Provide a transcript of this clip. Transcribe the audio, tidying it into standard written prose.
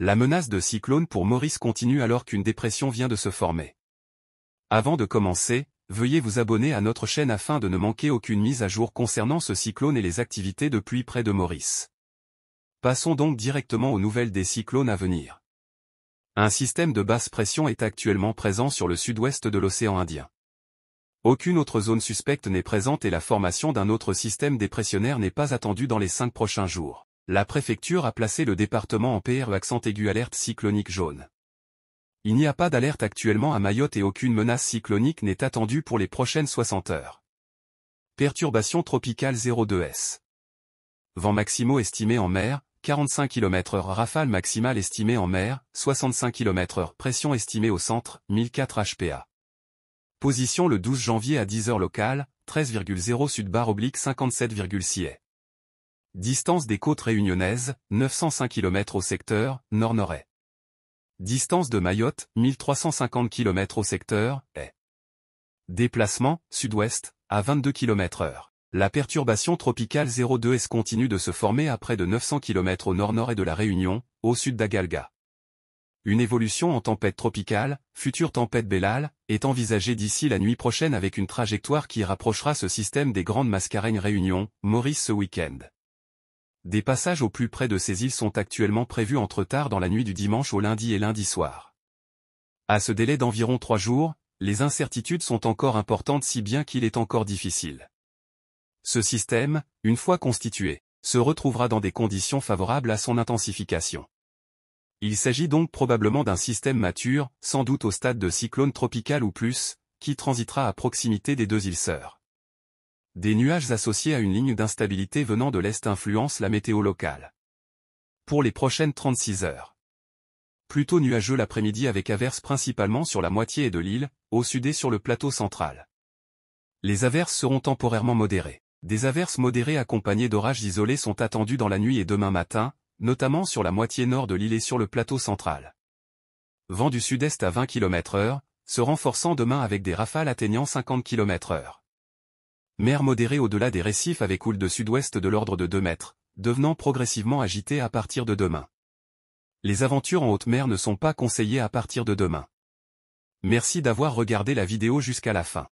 La menace de cyclone pour Maurice continue alors qu'une dépression vient de se former. Avant de commencer, veuillez vous abonner à notre chaîne afin de ne manquer aucune mise à jour concernant ce cyclone et les activités de pluie près de Maurice. Passons donc directement aux nouvelles des cyclones à venir. Un système de basse pression est actuellement présent sur le sud-ouest de l'océan Indien. Aucune autre zone suspecte n'est présente et la formation d'un autre système dépressionnaire n'est pas attendue dans les 5 prochains jours. La préfecture a placé le département en PR accent aigu alerte cyclonique jaune. Il n'y a pas d'alerte actuellement à Mayotte et aucune menace cyclonique n'est attendue pour les prochaines 60 heures. Perturbation tropicale 02S. Vents maximaux estimés en mer, 45 km/h. Rafale maximale estimée en mer, 65 km/h. Pression estimée au centre, 1004 HPA. Position le 12 janvier à 10h locale, 13,0 sud/57,6. Distance des côtes réunionnaises, 905 km au secteur, nord-nord-est. Distance de Mayotte, 1350 km au secteur, est. Déplacement, sud-ouest, à 22 km/h. La perturbation tropicale 02S continue de se former à près de 900 km au nord-nord-est de la Réunion, au sud d'Agalga. Une évolution en tempête tropicale, future tempête Bellal, est envisagée d'ici la nuit prochaine avec une trajectoire qui rapprochera ce système des Grandes Mascareignes Réunion, Maurice ce week-end. Des passages au plus près de ces îles sont actuellement prévus entre tard dans la nuit du dimanche au lundi et lundi soir. À ce délai d'environ 3 jours, les incertitudes sont encore importantes si bien qu'il est encore difficile. Ce système, une fois constitué, se retrouvera dans des conditions favorables à son intensification. Il s'agit donc probablement d'un système mature, sans doute au stade de cyclone tropical ou plus, qui transitera à proximité des 2 îles sœurs. Des nuages associés à une ligne d'instabilité venant de l'est influencent la météo locale. Pour les prochaines 36 heures. Plutôt nuageux l'après-midi avec averses principalement sur la moitié est de l'île, au sud et sur le plateau central. Les averses seront temporairement modérées. Des averses modérées accompagnées d'orages isolés sont attendues dans la nuit et demain matin, notamment sur la moitié nord de l'île et sur le plateau central. Vent du sud-est à 20 km/h, se renforçant demain avec des rafales atteignant 50 km/h. Mer modérée au-delà des récifs avec houle de sud-ouest de l'ordre de 2 mètres, devenant progressivement agitée à partir de demain. Les aventures en haute mer ne sont pas conseillées à partir de demain. Merci d'avoir regardé la vidéo jusqu'à la fin.